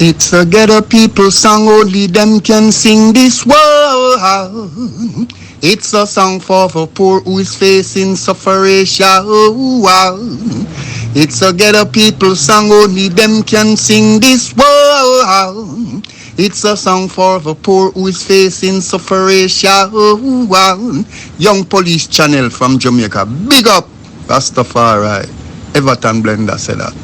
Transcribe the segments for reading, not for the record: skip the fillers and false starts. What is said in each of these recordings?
It's a ghetto people song, only them can sing this world. It's a song for the poor who is facing suffering. It's a ghetto people song, only them can sing this world. It's a song for the poor who is facing suffering. Young Police Channel from Jamaica. Big up, Rastafari. Everton Blender said that.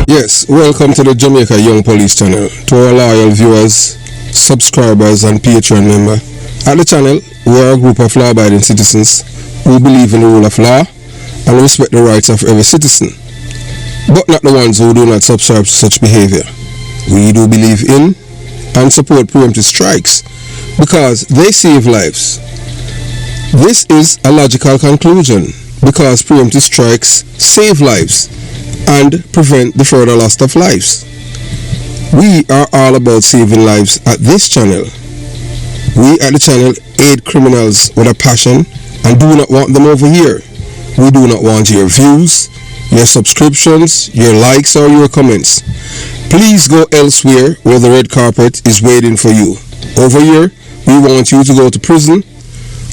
Yes, welcome to the Jamaica Young Police channel. To our loyal viewers, subscribers and Patreon member. At the channel, we are a group of law-abiding citizens who believe in the rule of law and respect the rights of every citizen, but not the ones who do not subscribe to such behavior. We do believe in and support preemptive strikes because they save lives. This is a logical conclusion because preemptive strikes save lives and prevent the further loss of lives. We are all about saving lives at this channel. We at the channel aid criminals with a passion and do not want them over here. We do not want your views, your subscriptions, your likes or your comments. Please go elsewhere where the red carpet is waiting for you. Over here, we want you to go to prison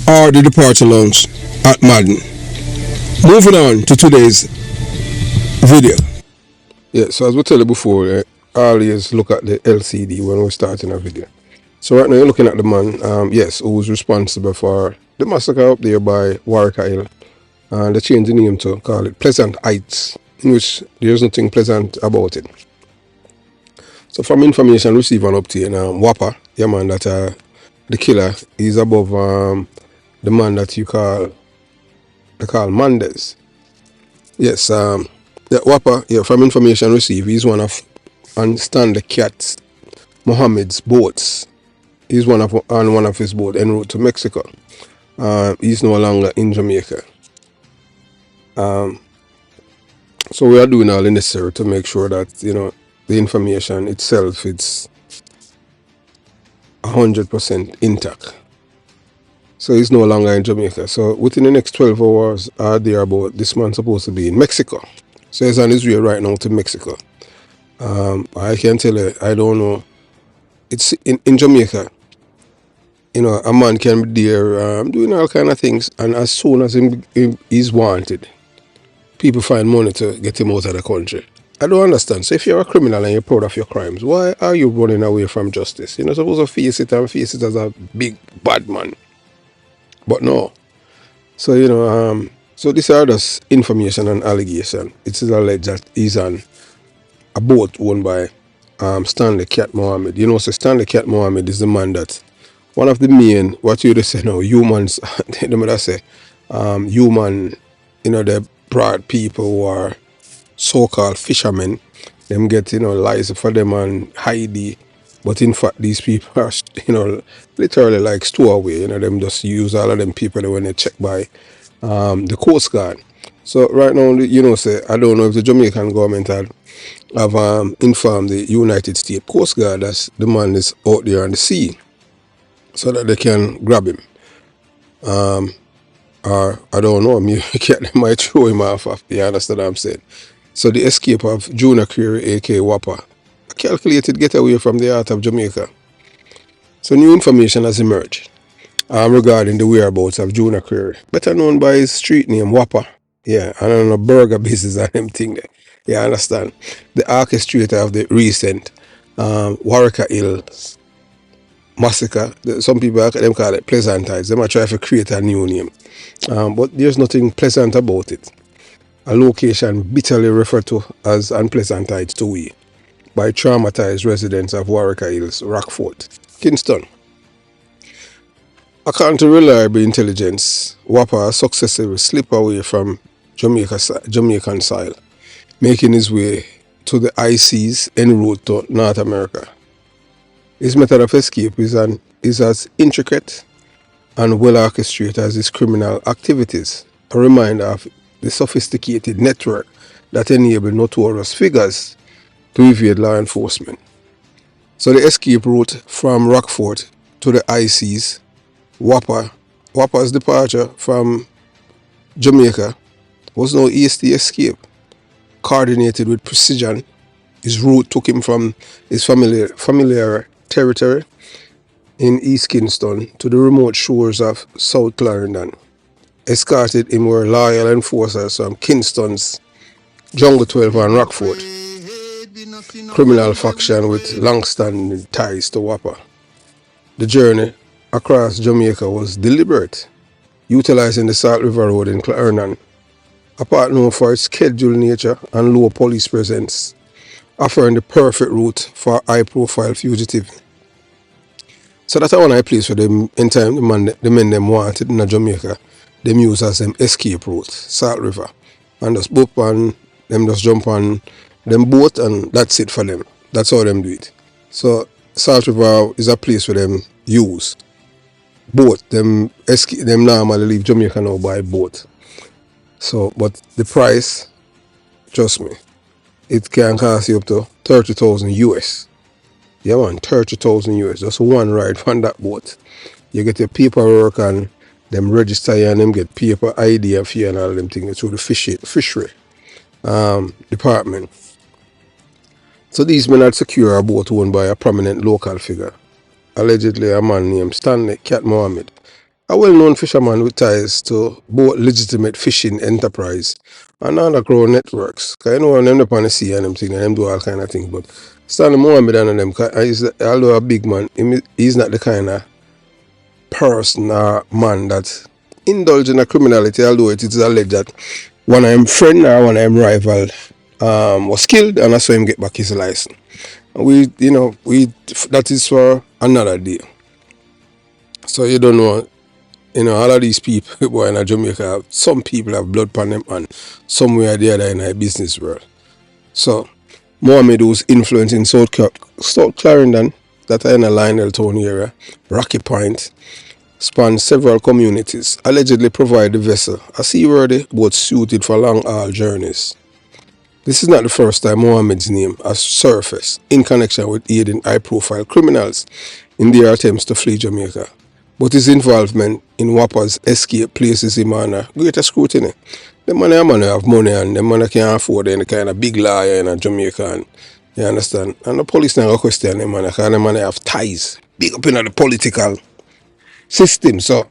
or the departure lounge at Madden. Moving on to today's video. Yeah, so as we tell you before, always look at the LCD when we're starting a video. So right now you're looking at the man, who was responsible for the massacre up there by Warwick Hill. And they changed the name to call it Pleasant Heights, in which there's nothing pleasant about it. So from information received on up to Whopper, yeah man, that the killer is above the man that they call Mandez. Yes, Whopper, from information received, he's one of Stanley Cat Mohammed's boats. He's on one of his boats en route to Mexico. He's no longer in Jamaica. So we are doing all the necessary to make sure that, the information itself it's 100% intact. So he's no longer in Jamaica. So within the next 12 hours or thereabout, this man's supposed to be in Mexico. So he's on his way right now to Mexico. I can tell you, I don't know. It's in Jamaica. A man can be there doing all kind of things, and as soon as he's wanted, people find money to get him out of the country. I don't understand. So if you're a criminal and you're proud of your crimes, why are you running away from justice? You're not supposed to face it as a big bad man. But no. So, so this is just information and allegation. It is alleged that he's on a boat owned by Stanley Cat Mohammed. So Stanley Cat Mohammed is the man that one of the main, what you say now, humans, they might say, human, the broad people who are so-called fishermen, them get, lies for them and hide. But in fact, these people are, literally like stowaway. Them just use all of them people when they check by the Coast Guard. So right now, say, I don't know if the Jamaican government have informed the United States Coast Guard that the man is out there on the sea so that they can grab him. Or I don't know, maybe they might throw him off. You understand what I'm saying? So the escape of Junior Creary, aka Whopper, a calculated getaway from the heart of Jamaica. So new information has emerged regarding the whereabouts of Junior Creary, better known by his street name Whopper. Yeah, and on a burger business and them thing there. Yeah, I understand. The orchestrator of the recent Warwick Hills massacre. Some people them call it Pleasant Heights. They might try to create a new name. But there's nothing pleasant about it. A location bitterly referred to as Unpleasant Heights to we by traumatized residents of Warwick Hills, Rockfort, Kingston. According to reliable intelligence, Whopper successfully slipped away from Jamaican soil, making his way to the high seas en route to North America. His method of escape is as intricate and well orchestrated as his criminal activities, a reminder of the sophisticated network that enabled notorious figures to evade law enforcement. So the escape route from Rockfort to the high seas, Whopper's departure from Jamaica was no easy escape. coordinated with precision. His route took him from his familiar territory in East Kingston to the remote shores of South Clarendon. Escorted him were loyal enforcers from Kingston's Jungle 12 and Rockford, criminal faction with long-standing ties to Whopper. The journey across Jamaica was deliberate, utilizing the Salt River Road in Clarendon, a part known for its scheduled nature and low police presence, offering the perfect route for high-profile fugitive. So that's one I place for them in time the men them wanted in Jamaica. Them use as them escape route, Salt River. And just boop and them just jump on them boat and that's it for them. That's how them do it. So Salt River is a place where them use boat. Them normally leave Jamaica now by boat. So but the price, trust me, it can cost you up to 30,000 US. Yeah man, 30,000 US. Just one ride from that boat. You get your paperwork and them register you and them get paper ID of you and all them things through the fishery department. So these men had secure a boat owned by a prominent local figure, allegedly a man named Stanley Cat Mohammed, a well-known fisherman with ties to both legitimate fishing enterprise and underground networks. Because you know when them up on the sea and them things and them do all kind of things, but Stanley Mohammed and them, although a big man, he's not the kind of person or man that indulge in a criminality, although it is alleged that one of him friend or one of him rival was killed and that's why him get back his license. That is for another day. So you don't know, all of these people boy in Jamaica, some people have blood upon them and somewhere or the other in the business world. So Mohammed was influencing South Clarendon, that are in the Lionel Town area, Rocky Point, spans several communities, allegedly provide the vessel a seaworthy boat suited for long-haul journeys. This is not the first time Mohammed's name has surfaced in connection with aiding high-profile criminals in their attempts to flee Jamaica, but his involvement in Whopper's escape places him under greater scrutiny. The man have money and the man can't afford any kind of big lawyer in Jamaica, and you understand? And the police never question them man because the man have ties big up in the political system. So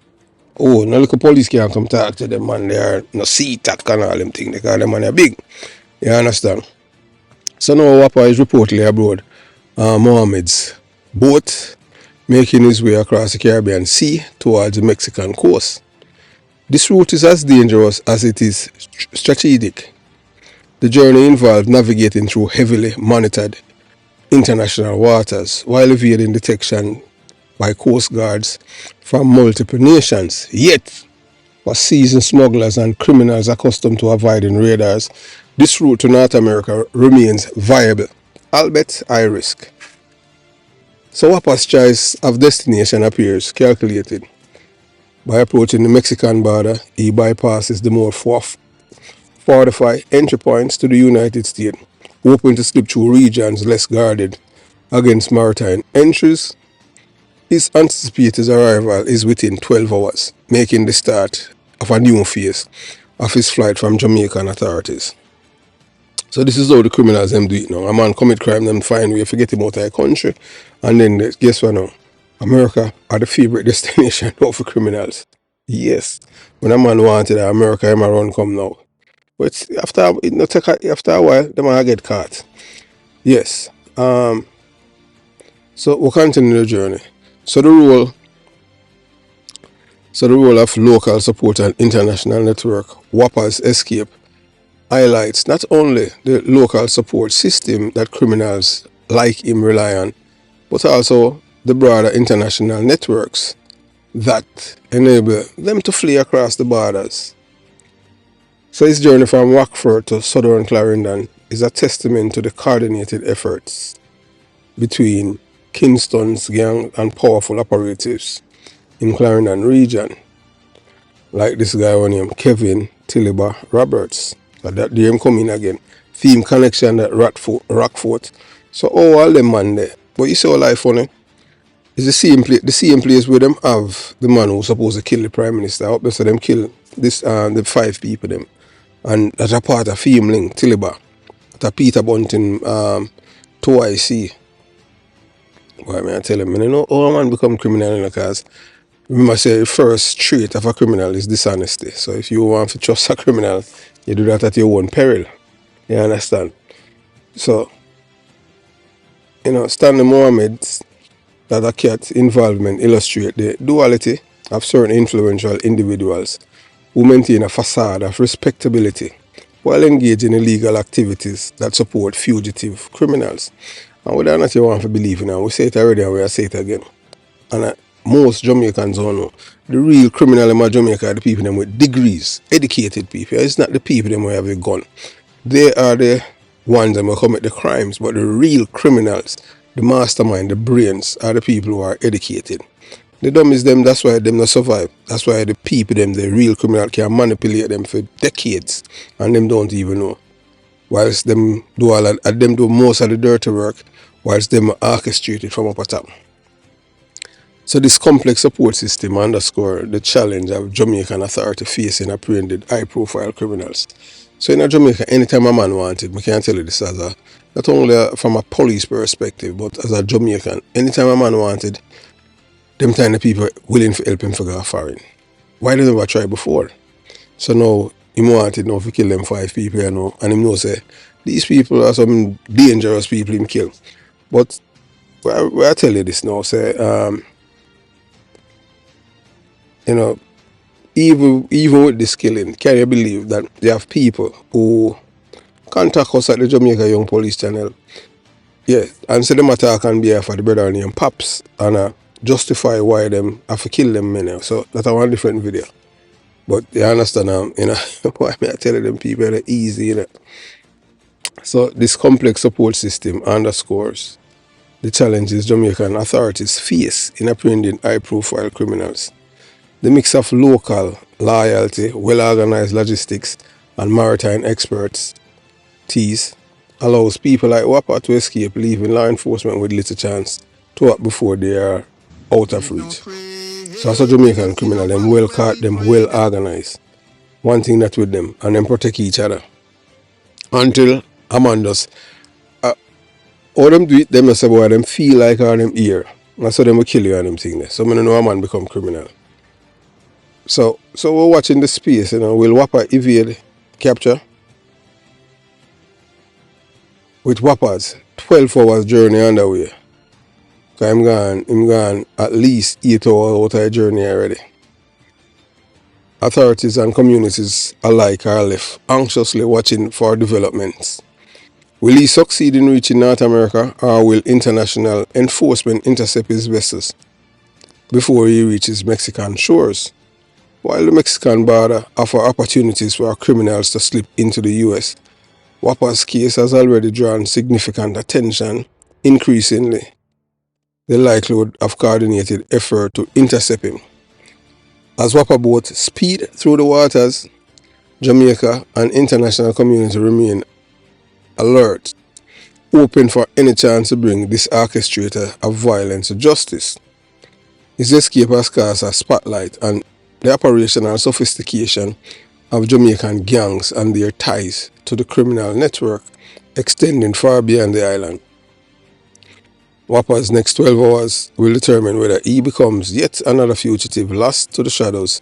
no local police can't come talk to them man. They are no sea tack and all them things because the man are big. You understand? So now Whopper is reportedly abroad Mohammed's boat, making his way across the Caribbean Sea towards the Mexican coast. This route is as dangerous as it is strategic. The journey involved navigating through heavily monitored international waters while evading detection by coast guards from multiple nations. Yet, for seasoned smugglers and criminals accustomed to avoiding radars, this route to North America remains viable, albeit high risk. So Whopper's choice of destination appears calculated. By approaching the Mexican border, he bypasses the more fortified entry points to the United States, hoping to slip through regions less guarded against maritime entries. His anticipated arrival is within 12 hours, making the start of a new phase of his flight from Jamaican authorities. So this is how the criminals them do it now. A man commit crime, them find way to get him out of the country, and then guess what now? America are the favorite destination for criminals. Yes. When a man wanted America, him around come now. But after a while, the man get caught. Yes. So we'll continue the journey. So the role of local support and international network, Whopper's escape, highlights not only the local support system that criminals like him rely on, but also the broader international networks that enable them to flee across the borders. So his journey from Rockford to southern Clarendon is a testament to the coordinated efforts between Kingston's gang and powerful operatives in Clarendon region, like this guy named Kevin Tiliba Roberts. So that name come in again. Theme connection at Rockford. So all them man there. But you see how life funny? It's the same place where them have the man who's supposed to kill the Prime Minister. I hope they say them kill the 5 people them. And that's a part of Theme Link, Tiliba. the Peter Bunting 2IC. Why may I tell him? I know how a man become criminal because remember say the first trait of a criminal is dishonesty. So if you want to trust a criminal, you do that at your own peril. You understand? So, Stanley Mohammed's that a cat involvement illustrate the duality of certain influential individuals who maintain a facade of respectability while engaging in illegal activities that support fugitive criminals. And whether or not you want to believe in it, we say it already and we'll say it again. And most Jamaicans don't know. The real criminal in Jamaica are the people them with degrees, educated people. It's not the people them who have a gun. They are the ones that will commit the crimes, but the real criminals, the mastermind, the brains, are the people who are educated. The dumb is them, that's why them not survive. That's why the people them, the real criminal, can manipulate them for decades and them don't even know. Whilst them do all that, them do most of the dirty work, whilst them orchestrate it from up top. So this complex support system underscore the challenge of Jamaican authority facing apprehended high-profile criminals. So in Jamaica, anytime a man wanted, I can tell you this as not only from a police perspective, but as a Jamaican, anytime a man wanted, them kind of people willing to help him to go foreign. Why they never try before? So now, he wanted now to kill them 5 people, and him know say, these people are some dangerous people him kill. But where I tell you this now, say, even with this killing, can you believe that you have people who contact us at the Jamaica Young Police Channel, yeah, and say them attack on behalf of the brother named Paps, and justify why them have to kill them men. So that's one different video. But you understand why I tell them people are easy, So this complex support system underscores the challenges Jamaican authorities face in apprehending high-profile criminals. The mix of local loyalty, well-organized logistics, and maritime expertise allows people like Wapa to escape, leaving law enforcement with little chance to act before they are out of reach. So as a Jamaican criminal, them well caught, them well organized. One thing that with them, and them protect each other. Until a man does, all them do it, them not say boy, them feel like all them here. And so them will kill you and them thing there. So I know a man become criminal. So we're watching the space, will Wapa evade capture? With Wapa's 12 hours journey underway. Because I'm gone at least 8 hours out of the journey already. Authorities and communities alike are left anxiously watching for developments. Will he succeed in reaching North America, or will international enforcement intercept his vessels before he reaches Mexican shores? While the Mexican border offers opportunities for criminals to slip into the US, Wapa's case has already drawn significant attention, increasingly the likelihood of coordinated effort to intercept him. As Wapa boats speed through the waters, Jamaica and international community remain alert, open for any chance to bring this orchestrator of violence to justice. His escape has cast a spotlight on the operational sophistication of Jamaican gangs and their ties to the criminal network extending far beyond the island. Wapa's next 12 hours will determine whether he becomes yet another fugitive lost to the shadows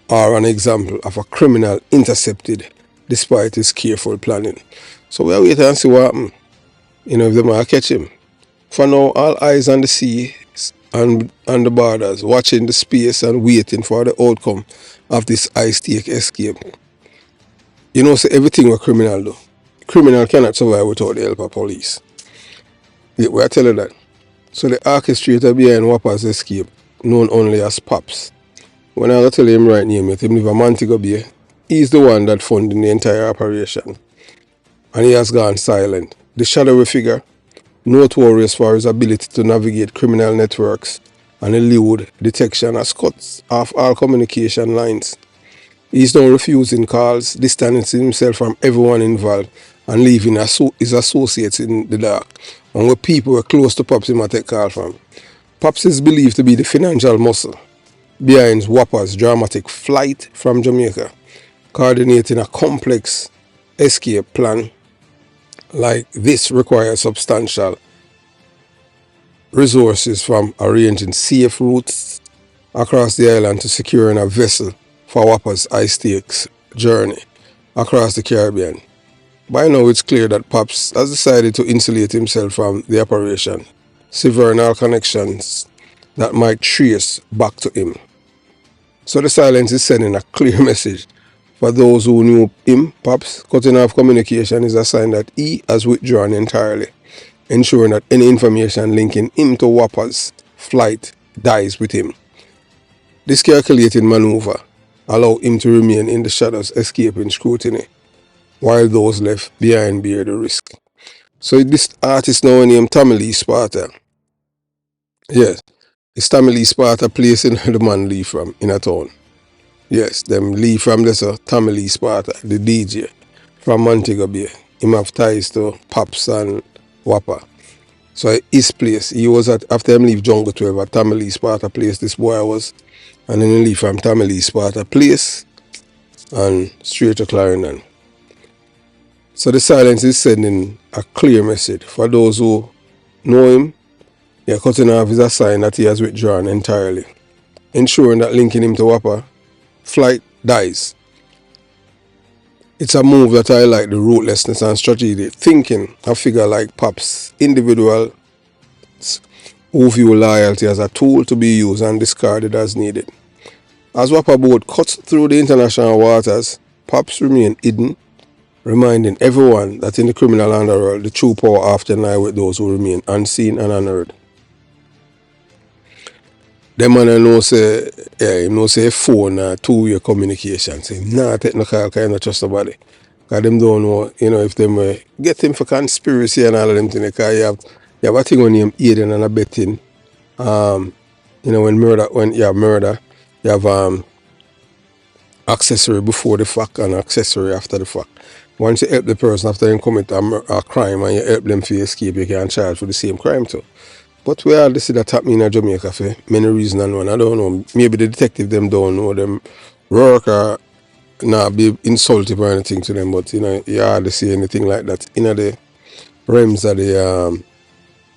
or an example of a criminal intercepted despite his careful planning. So we'll wait and see what happens, if they might catch him. For now, all eyes on the sea and the borders, watching the space and waiting for the outcome of this high-stake escape. So everything a criminal do. Criminal cannot survive without the help of police. Yeah, we are telling that. So the orchestrator behind Wapa's escape, known only as Pops, when I tell him right name, him live a Montego Bay, he's the one that funded the entire operation. And he has gone silent. The shadowy figure, notorious for his ability to navigate criminal networks and elude detection, has cut off all communication lines. He's now refusing calls, distancing himself from everyone involved, and leaving his associates in the dark. And where people were close to Pops, he might take call from. Pops is believed to be the financial muscle behind Wapa's dramatic flight from Jamaica, coordinating a complex escape plan like this requires substantial resources, from arranging safe routes across the island to securing a vessel for Wapper's high stakes journey across the Caribbean. By now it's clear that Pops has decided to insulate himself from the operation, severing all connections that might trace back to him. So the silence is sending a clear message. For those who knew him, Pops, cutting off communication is a sign that he has withdrawn entirely, ensuring that any information linking him to Wapper's flight dies with him. This calculated maneuver allowed him to remain in the shadows, escaping scrutiny, while those left behind bear the risk. So this artist now named Tommy Lee Sparta. Yes, it's Tommy Lee Sparta place in the man Lee from in a town. Yes, them Lee from this Tommy Lee Sparta, the DJ from Montego Bay. Him have ties to Pops and Wapper. So his place, he was at, after him leave Jungle 12 at Tommy Lee Sparta place, this boy was, and then he leave from Tommy Lee Sparta place and straight to Clarendon. So the silence is sending a clear message. For those who know him, yeah, cutting off is a sign that he has withdrawn entirely, ensuring that linking him to Wapper flight dies. It's a move that I like, the ruthlessness and strategic thinking a figure like Pops, individuals who view loyalty as a tool to be used and discarded as needed. As Wapper boat cuts through the international waters, Pops remain hidden, reminding everyone that in the criminal underworld, the true power often lies with those who remain unseen and unheard. Them man I know say, yeah, him know say phone two-way communication. Say, nah, take no call, because I don't trust nobody. Because them don't know, if them get him for conspiracy and all of them things, because you have a thing on him aiding and abetting. When you have murder, you have accessory before the fact and accessory after the fact. Once you help the person after they commit a crime and you help them to escape, you can charge for the same crime too. But we all see that happening in Jamaica for many reasons and one. I don't know. Maybe the detective them don't know them work or not be insultive or anything to them, but you hardly see anything like that in the realms of the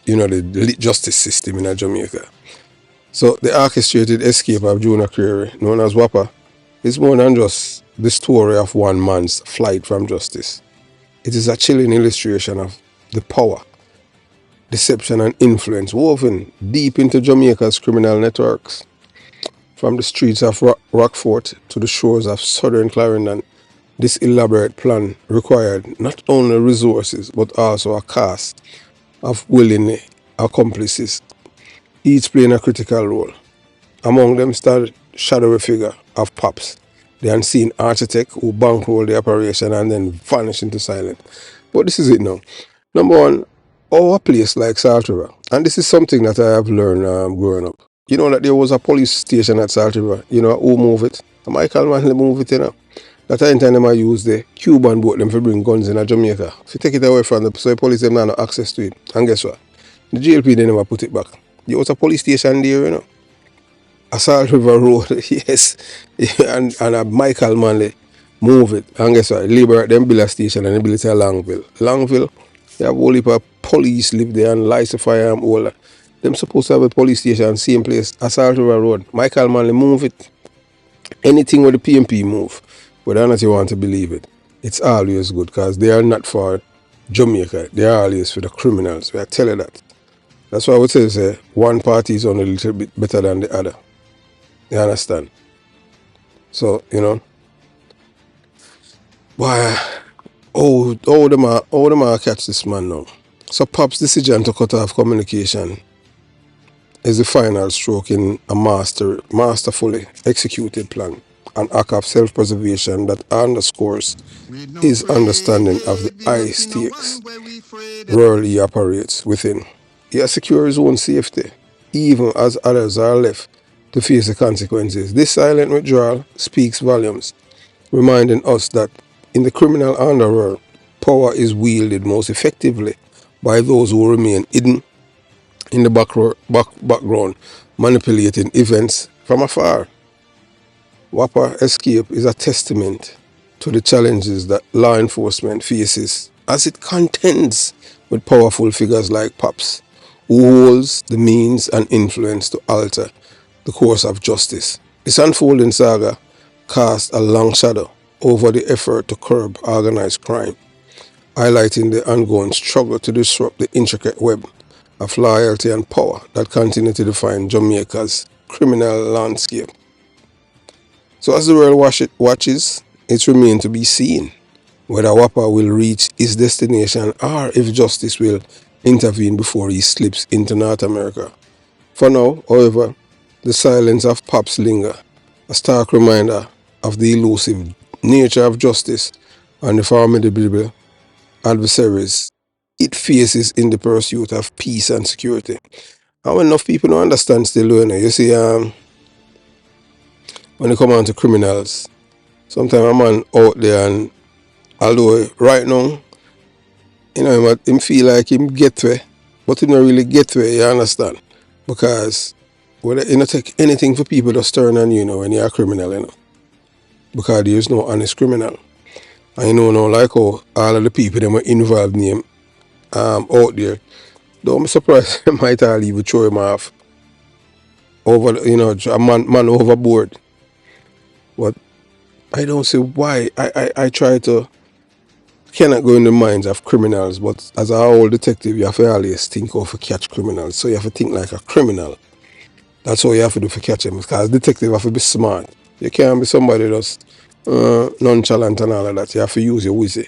the justice system in Jamaica. So the orchestrated escape of Junior Creary, known as Wapper, is more than just the story of one man's flight from justice. It is a chilling illustration of the power, deception and influence woven deep into Jamaica's criminal networks. From the streets of Rockfort to the shores of southern Clarendon, this elaborate plan required not only resources but also a cast of willing accomplices, each playing a critical role. Among them stood shadowy figure of Pops, the unseen architect who bankrolled the operation and then vanished into silence. But this is it now. Number one, our place like Salt River, and this is something that I have learned growing up. You know that there was a police station at Salt River. You know who moved it? Michael Manley moved it, That time them I use the Cuban boat them for bring guns in Jamaica. If you take it away from the so the police them now no access to it. And guess what? The GLP they never put it back. There was a police station there, Assault River Road, yes. and Michael Manley move it. And guess what? Liberate them build a station and they build it at Longville. Longville, they have a whole heap of police live there and license firearm all that. Them supposed to have a police station, same place, Assault River Road. Michael Manley move it. Anything with the PMP move, whether or not you want to believe it, it's always good because they are not for Jamaica. They are always for the criminals. We are telling that. That's why I would say one party is only a little bit better than the other. You understand? So, why, them are catch this man now. So Pop's decision to cut off communication is the final stroke in a masterfully executed plan, an act of self-preservation that underscores his understanding of the high stakes world he operates within. He has secured his own safety, even as others are left to face the consequences. This silent withdrawal speaks volumes, reminding us that in the criminal underworld, power is wielded most effectively by those who remain hidden in the background, manipulating events from afar. Wapper escape is a testament to the challenges that law enforcement faces as it contends with powerful figures like Pops, who holds the means and influence to alter the course of justice. This unfolding saga casts a long shadow over the effort to curb organized crime, highlighting the ongoing struggle to disrupt the intricate web of loyalty and power that continue to define Jamaica's criminal landscape. So as the world watches, it remains to be seen whether Wapa will reach his destination or if justice will intervene before he slips into North America. For now, however, the silence of Pops linger, a stark reminder of the elusive nature of justice and the formidable adversaries it faces in the pursuit of peace and security. And when enough people don't understand still, you see, when it come on to criminals, sometimes a man out there and although right now, him feel like him get to, but him not really get to, you understand? Because whether you not take anything for people just turn on when you're a criminal, because there's no honest criminal. And now like how all of the people that were involved in him out there, don't be surprised they might all even throw him off over a man overboard. But I don't see why. I try to cannot go in the minds of criminals, but as a whole detective, you have to always think how to catch criminals. So you have to think like a criminal. That's all you have to do for catch them. Because detective have to be smart. You can't be somebody that's nonchalant and all of that. You have to use your wizzy.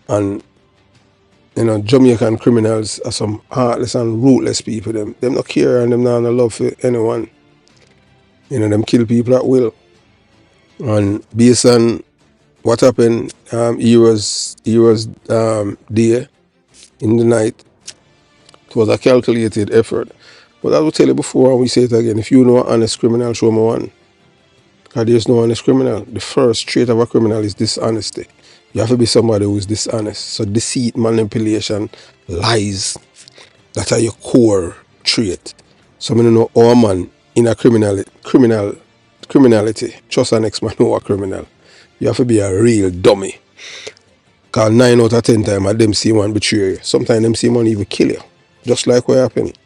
And Jamaican criminals are some heartless and ruthless people. Them not care and them not no love for anyone. Them kill people at will. And based on what happened, he was there in the night. It was a calculated effort. But I will tell you before, and we say it again, if you know an honest criminal, show me one. Because there's no honest criminal. The first trait of a criminal is dishonesty. You have to be somebody who is dishonest. So deceit, manipulation, lies, that are your core trait. So I don't know how a man in a criminality, trust an next man who a criminal. You have to be a real dummy. Because 9 out of 10 times, them see one betray you. Sometimes them see one even kill you. Just like what happened.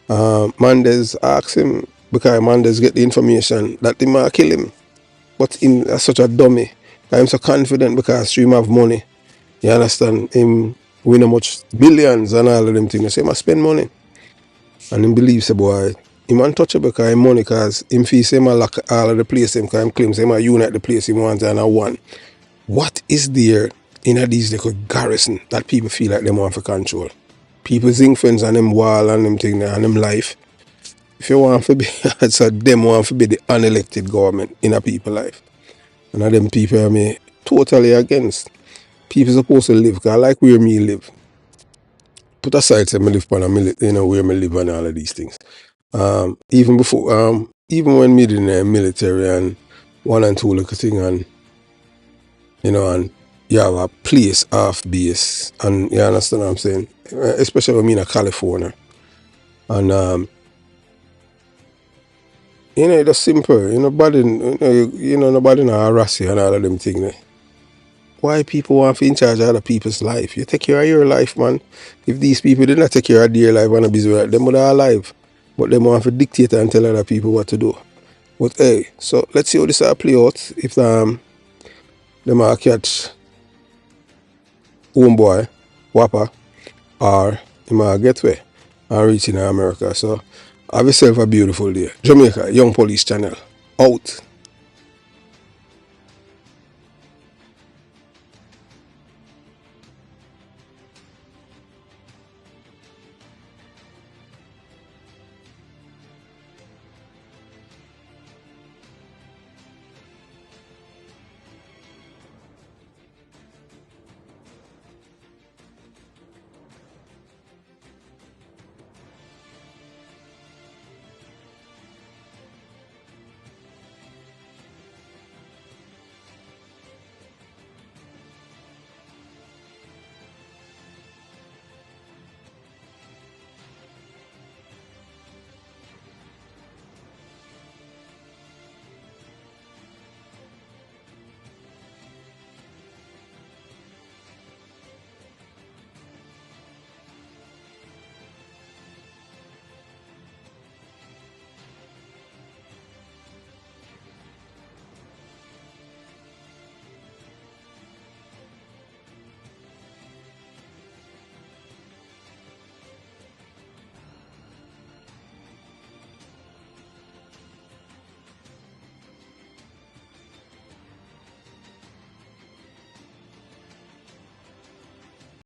Mandez asked him, because Mandez get the information that they might kill him. But him is such a dummy. I'm so confident because him have money. You understand? Him win how much billions and all of them things. So he must spend money. And him believes the boy, him untouchable because him money, because him feels him lock all of the place him, because him claims him unite the place him wants and a one. What is there in these little garrison that people feel like they want for control? People think friends on them wall and them thing and them life. If you want to be, so them want to be the unelected government in a people life. And them people are me totally against. People supposed to live, because I like where me live. Put aside say me live on where me live and all of these things. Even before, even when me in the military and one and two little thing and and you have a place off base, and you understand what I'm saying? Especially when me in California. And it's just simple. Nobody not harass you and all of them things. Why people want to be in charge of other people's life? You take care of your life, man. If these people did not take care of their life and be busy, them would are alive. But they want to dictate and tell other people what to do. But hey, so let's see how this will play out. If them are catch homeboy, Wapa, or they might get way and reach in America. So have yourself a beautiful day. Jamaica, Young Police Channel, out.